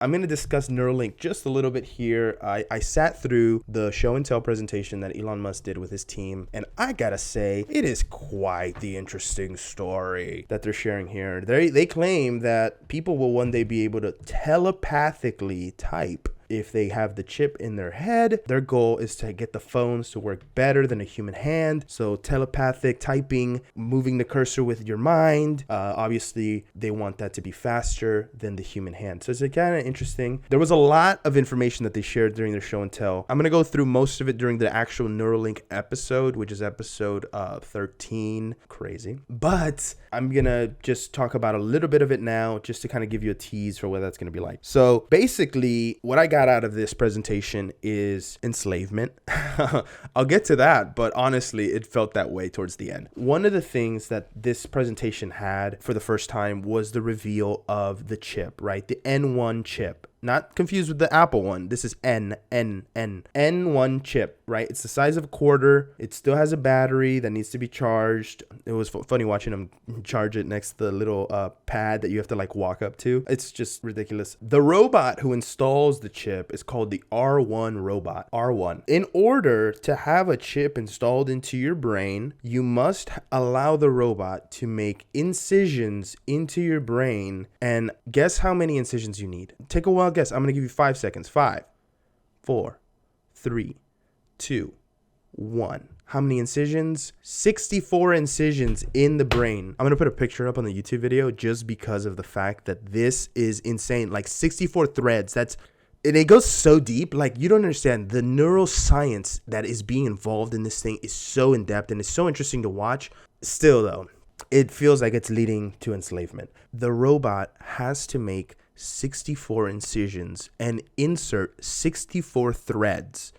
I'm going to discuss Neuralink just a little bit here. I sat through the show and tell presentation that Elon Musk did with his team, and I gotta say, it is quite the interesting story that they're sharing here. They claim that people will one day be able to telepathically type if they have the chip in their head. Their goal is to get the phones to work better than a human hand. So telepathic typing, moving the cursor with your mind. Obviously, they want that to be faster than the human hand. So it's kind of interesting. There was a lot of information that they shared during their show and tell. I'm going to go through most of it during the actual Neuralink episode, which is episode 13. Crazy. But I'm going to just talk about a little bit of it now, just to kind of give you a tease for what that's going to be like. So basically, what I got out of this presentation is enslavement. I'll get to that, but honestly, it felt that way towards the end. One of the things that this presentation had for the first time was the reveal of the chip, right? The N1 chip. Not confused with the Apple one. This is N1 chip, right? It's the size of a quarter. It still has a battery that needs to be charged. It was funny watching them charge it next to the little pad that you have to like walk up to. It's just ridiculous. The robot who installs the chip is called the R1 robot. R1. In order to have a chip installed into your brain, you must allow the robot to make incisions into your brain. And guess how many incisions you need? Take a wild guess. I'm going to give you 5 seconds. 5, 4, 3, 2, 1. How many incisions? 64 incisions in the brain. I'm going to put a picture up on the YouTube video just because of the fact that this is insane. Like 64 threads. And it goes so deep. Like, you don't understand. The neuroscience that is being involved in this thing is so in depth and it's so interesting to watch. Still, though, it feels like it's leading to enslavement. The robot has to make 64 incisions and insert 64 threads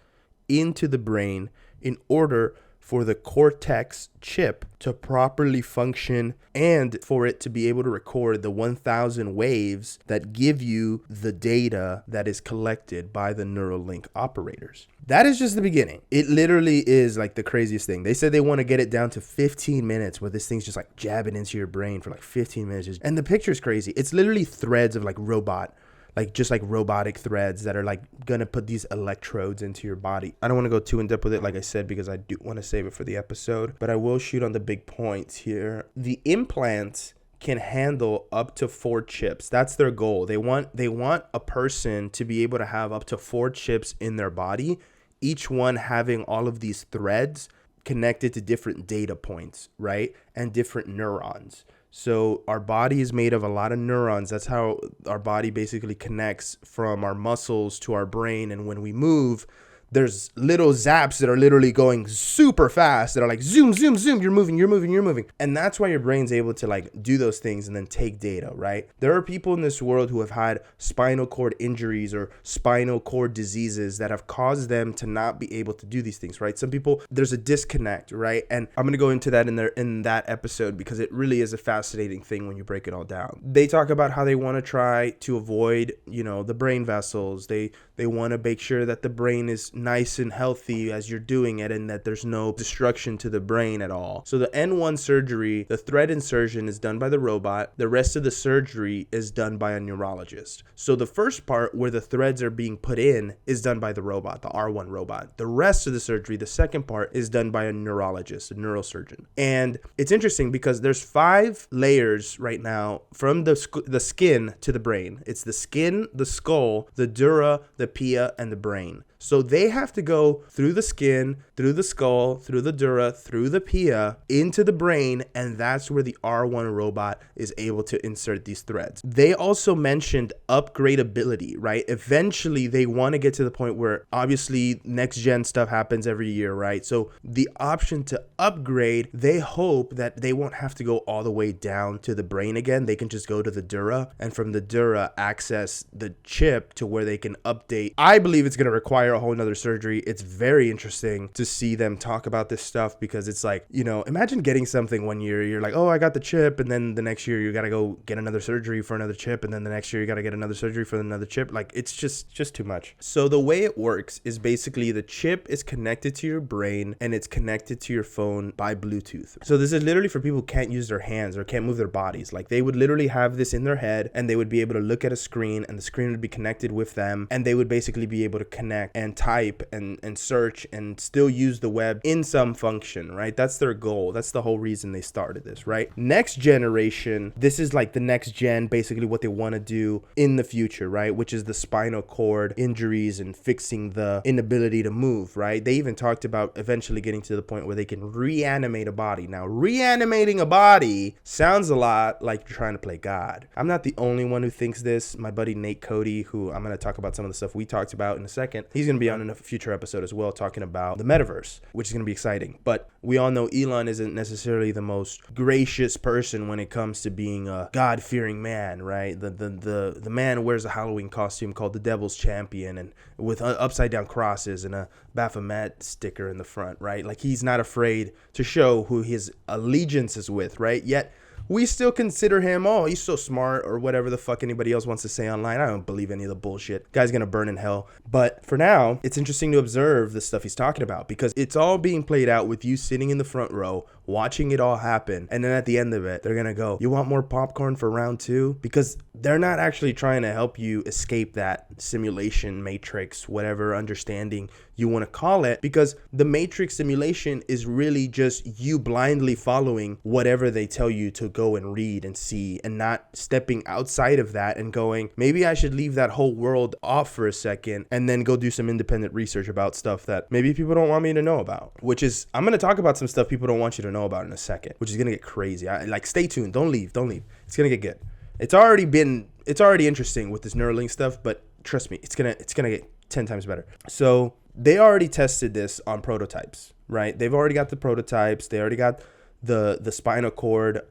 into the brain in order for the cortex chip to properly function and for it to be able to record the 1,000 waves that give you the data that is collected by the Neuralink operators. That is just the beginning. It literally is like the craziest thing. They said they want to get it down to 15 minutes where this thing's just like jabbing into your brain for like 15 minutes. And the picture is crazy. It's literally threads of like robotic threads that are like gonna put these electrodes into your body. I don't want to go too in depth with it, like I said, because I do want to save it for the episode, but I will shoot on the big points here. The implants can handle up to 4 chips. That's their goal. They want a person to be able to have up to 4 chips in their body, each one having all of these threads connected to different data points, right? And different neurons. So our body is made of a lot of neurons. That's how our body basically connects from our muscles to our brain. And when we move, there's little zaps that are literally going super fast that are like zoom, zoom, zoom. You're moving. And that's why your brain's able to like do those things and then take data, right? There are people in this world who have had spinal cord injuries or spinal cord diseases that have caused them to not be able to do these things, right? Some people, there's a disconnect, right? And I'm going to go into that in that episode because it really is a fascinating thing when you break it all down. They talk about how they want to try to avoid, the brain vessels. They want to make sure that the brain is nice and healthy as you're doing it and that there's no destruction to the brain at all. So the N1 surgery, the thread insertion is done by the robot. The rest of the surgery is done by a neurologist. So the first part where the threads are being put in is done by the robot, the R1 robot. The rest of the surgery, the second part, is done by a neurologist, a neurosurgeon. And it's interesting because there's 5 layers right now from the skin to the brain. It's the skin, the skull, the dura, the pia, and the brain. So they have to go through the skin, through the skull, through the dura, through the pia, into the brain, and that's where the R1 robot is able to insert these threads. They also mentioned upgradability, right? Eventually, they want to get to the point where obviously next gen stuff happens every year, right? So the option to upgrade, they hope that they won't have to go all the way down to the brain again. They can just go to the dura and from the dura access the chip to where they can update. I believe it's going to require require a whole nother surgery. It's very interesting to see them talk about this stuff because it's like, you know, imagine getting something one year, you're like, oh, I got the chip, and then the next year you got to go get another surgery for another chip, and then the next year you got to get another surgery for another chip. Like, it's just too much. So the way it works is basically the chip is connected to your brain and it's connected to your phone by Bluetooth. So this is literally for people who can't use their hands or can't move their bodies. Like, they would literally have this in their head and they would be able to look at a screen and the screen would be connected with them, and they would basically be able to connect and type and search and still use the web in some function, right? That's their goal. That's the whole reason they started this, right? Next generation, this is like the next gen, basically what they want to do in the future, right? Which is the spinal cord injuries and fixing the inability to move, right? They even talked about eventually getting to the point where they can reanimate a body. Now, reanimating a body sounds a lot like you're trying to play God. I'm not the only one who thinks this. My buddy Nate Cody, who I'm going to talk about some of the stuff we talked about in a second, he's going to be on in a future episode as well, talking about the metaverse, which is going to be exciting. But we all know Elon isn't necessarily the most gracious person when it comes to being a God-fearing man, right? The man wears a Halloween costume called the Devil's Champion and with upside down crosses and a Baphomet sticker in the front, right? Like, he's not afraid to show who his allegiance is with, right? Yet we still consider him, oh, he's so smart, or whatever the fuck anybody else wants to say online. I don't believe any of the bullshit. Guy's gonna burn in hell. But for now, it's interesting to observe the stuff he's talking about because it's all being played out with you sitting in the front row, watching it all happen. And then at the end of it, they're gonna go, you want more popcorn for round 2? Because they're not actually trying to help you escape that simulation matrix, whatever understanding you want to call it, because the matrix simulation is really just you blindly following whatever they tell you to go and read and see, and not stepping outside of that and going, maybe I should leave that whole world off for a second and then go do some independent research about stuff that maybe people don't want me to know about, which is, I'm going to talk about some stuff people don't want you to know about in a second, which is going to get crazy. Stay tuned. Don't leave. It's going to get good. It's already interesting with this Neuralink stuff, but trust me, it's going to get 10 times better. So they already tested this on prototypes, right? They've already got the prototypes. They already got the spinal cord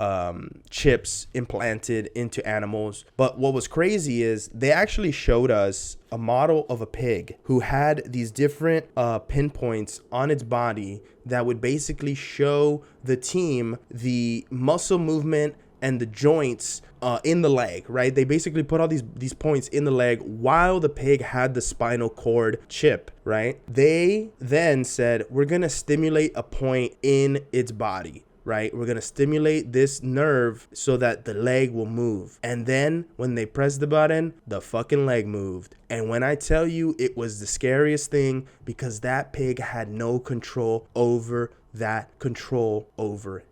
chips implanted into animals. But what was crazy is they actually showed us a model of a pig who had these different pinpoints on its body that would basically show the team the muscle movement and the joints in the leg, right? They basically put all these points in the leg while the pig had the spinal cord chip, right? They then said, we're going to stimulate a point in its body, right? We're going to stimulate this nerve so that the leg will move. And then when they pressed the button, the fucking leg moved. And when I tell you, it was the scariest thing because that pig had no control over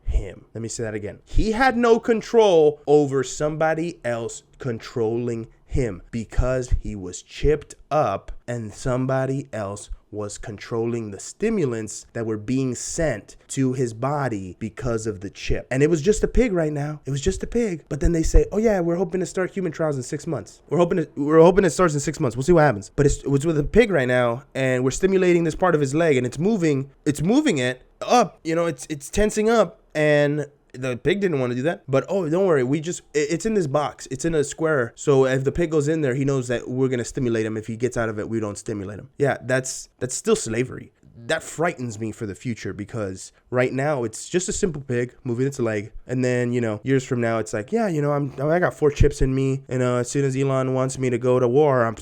him. Let me say that again. He had no control over somebody else controlling him because he was chipped up and somebody else was controlling the stimulants that were being sent to his body because of the chip. And it was just a pig right now. It was just a pig. But then they say, oh yeah, we're hoping to start human trials in 6 months. We're hoping it starts in 6 months. We'll see what happens. But it was with a pig right now, and we're stimulating this part of his leg, and it's moving it up. You know, it's tensing up, and the pig didn't want to do that. But oh, don't worry, it's in this box. It's in a square. So if the pig goes in there, he knows that we're going to stimulate him. If he gets out of it, we don't stimulate him. Yeah, that's still slavery. That frightens me for the future because right now it's just a simple pig moving its leg. And then, years from now, it's like, yeah, I got 4 chips in me. And as soon as Elon wants me to go to war, I'm...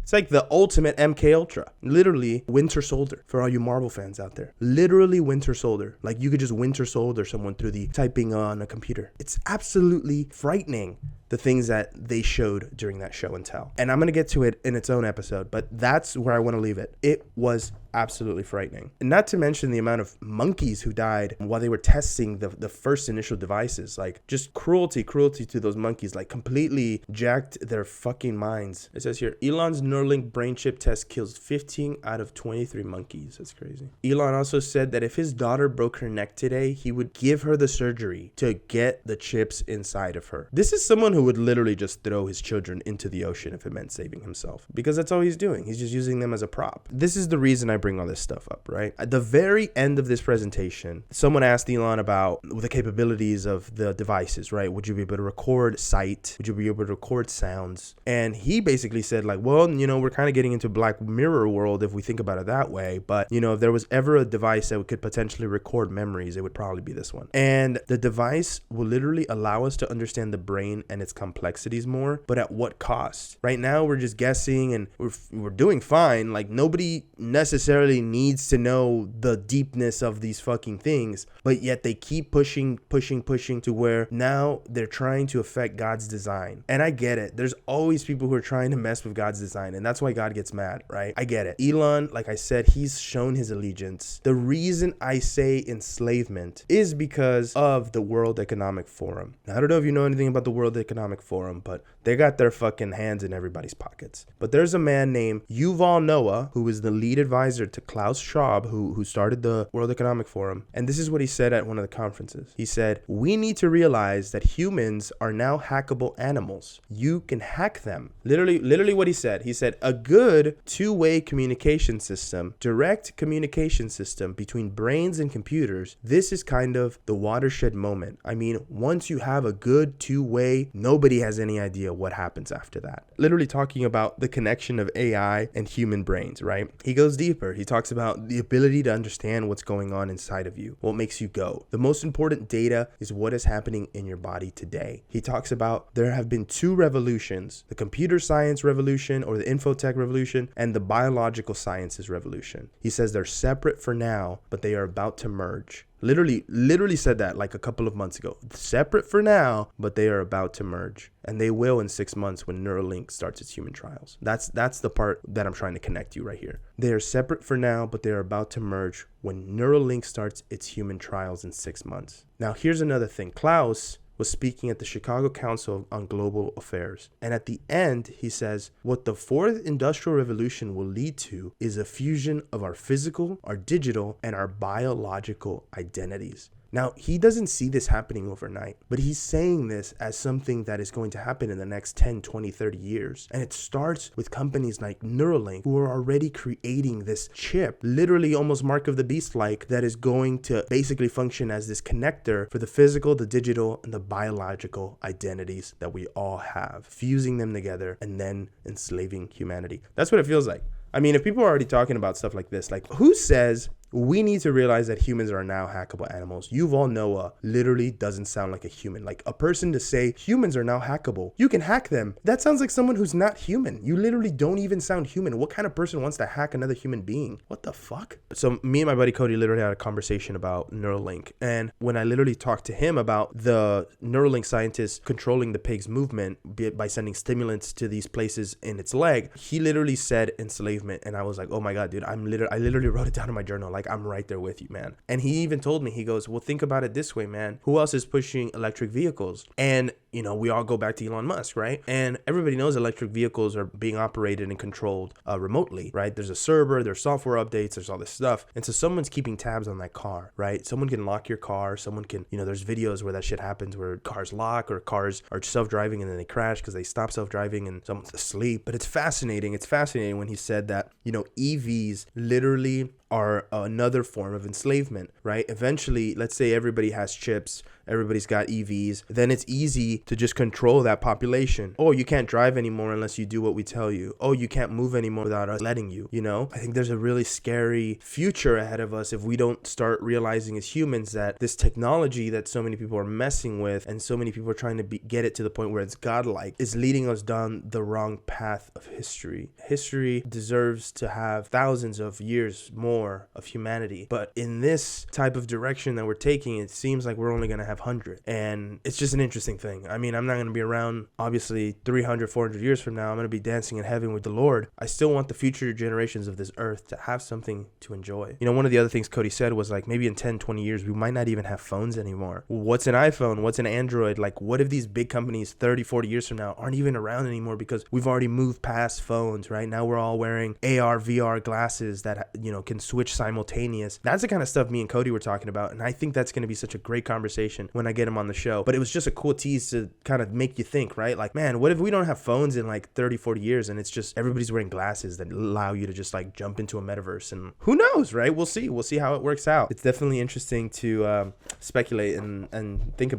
It's like the ultimate MK Ultra. Literally Winter Soldier for all you Marvel fans out there. Literally Winter Soldier. Like you could just Winter Soldier someone through the typing on a computer. It's absolutely frightening, the things that they showed during that show and tell. And I'm going to get to it in its own episode, but that's where I want to leave it. It was absolutely frightening. And not to mention the amount of monkeys who died while they were testing the first initial devices. Like just cruelty to those monkeys, like completely jacked their fucking minds. It says here, Elon's Neuralink brain chip test kills 15 out of 23 monkeys. That's crazy. Elon also said that if his daughter broke her neck today, he would give her the surgery to get the chips inside of her. This is someone who would literally just throw his children into the ocean if it meant saving himself, because that's all he's doing. He's just using them as a prop. This is the reason I bring all this stuff up, right? At the very end of this presentation, someone asked Elon about the capabilities of the devices, right? Would you be able to record sight? Would you be able to record sounds? And he basically said like, well, we're kind of getting into Black Mirror world if we think about it that way. But, if there was ever a device that could potentially record memories, it would probably be this one. And the device will literally allow us to understand the brain and its complexities more, but at what cost? Right now, we're just guessing and we're doing fine. Like, nobody necessarily needs to know the deepness of these fucking things, but yet they keep pushing to where now they're trying to affect God's design. And I get it. There's always people who are trying to mess with God's design, and that's why God gets mad, right? I get it. Elon, like I said, he's shown his allegiance. The reason I say enslavement is because of the World Economic Forum. Now, I don't know if you know anything about the World Economic Forum, but they got their fucking hands in everybody's pockets. But there's a man named Yuval Noah, who is the lead advisor to Klaus Schwab, who started the World Economic Forum. And this is what he said at one of the conferences. He said, "We need to realize that humans are now hackable animals. You can hack them." Literally what he said. He said, a good two-way communication system, direct communication system between brains and computers, this is kind of the watershed moment. I mean, once you have a good two-way, nobody has any idea what happens after that. Literally talking about the connection of AI and human brains, right? He goes deeper. He talks about the ability to understand what's going on inside of you, what makes you go. The most important data is what is happening in your body today. He talks about there have been two revolutions, the computer science revolution or the infotech revolution and the biological sciences revolution. He says they're separate for now, but they are about to merge. Literally said that like a couple of months ago. Separate for now, but they are about to merge. And they will in 6 months when Neuralink starts its human trials. That's the part that I'm trying to connect you right here. They are separate for now, but they are about to merge when Neuralink starts its human trials in 6 months. Now, here's another thing. Klaus was speaking at the Chicago Council on Global Affairs. And at the end, he says, what the fourth industrial revolution will lead to is a fusion of our physical, our digital, and our biological identities. Now, he doesn't see this happening overnight, but he's saying this as something that is going to happen in the next 10, 20, 30 years. And it starts with companies like Neuralink, who are already creating this chip, literally almost Mark of the Beast-like, that is going to basically function as this connector for the physical, the digital, and the biological identities that we all have, fusing them together and then enslaving humanity. That's what it feels like. I mean, if people are already talking about stuff like this, like who says we need to realize that humans are now hackable animals? Yuval Noah literally doesn't sound like a human. Like a person to say humans are now hackable. You can hack them. That sounds like someone who's not human. You literally don't even sound human. What kind of person wants to hack another human being? What the fuck? So me and my buddy Cody literally had a conversation about Neuralink. And when I literally talked to him about the Neuralink scientists controlling the pig's movement by sending stimulants to these places in its leg, he literally said enslavement. And I was like, oh my God, dude, I literally wrote it down in my journal. Like, I'm right there with you, man. And he even told me, he goes, well, think about it this way, man. Who else is pushing electric vehicles? And, we all go back to Elon Musk, right? And everybody knows electric vehicles are being operated and controlled remotely, right? There's a server, there's software updates, there's all this stuff. And so someone's keeping tabs on that car, right? Someone can lock your car. Someone can, there's videos where that shit happens where cars lock or cars are self-driving and then they crash because they stop self-driving and someone's asleep. But it's fascinating. It's fascinating when he said that, EVs literally are another form of enslavement, right? Eventually, let's say everybody has chips, everybody's got EVs, then it's easy to just control that population. Oh, you can't drive anymore unless you do what we tell you. Oh, you can't move anymore without us letting you, I think there's a really scary future ahead of us if we don't start realizing as humans that this technology that so many people are messing with and so many people are trying to get it to the point where it's godlike is leading us down the wrong path of history. History deserves to have thousands of years more of humanity, but in this type of direction that we're taking, it seems like we're only going to have 100, and it's just an interesting thing. I mean, I'm not going to be around obviously 300, 400 years from now. I'm going to be dancing in heaven with the Lord. I still want the future generations of this earth to have something to enjoy. One of the other things Cody said was like, maybe in 10, 20 years, we might not even have phones anymore. What's an iPhone? What's an Android? Like, what if these big companies 30, 40 years from now aren't even around anymore because we've already moved past phones, right? Now we're all wearing AR, VR glasses that, can switch simultaneous. That's the kind of stuff me and Cody were talking about, and I think that's going to be such a great conversation when I get him on the show. But it was just a cool tease to kind of make you think, right? Like, man, what if we don't have phones in like 30, 40 years and it's just everybody's wearing glasses that allow you to just like jump into a metaverse? And who knows, right? We'll see how it works out. It's definitely interesting to speculate and think about.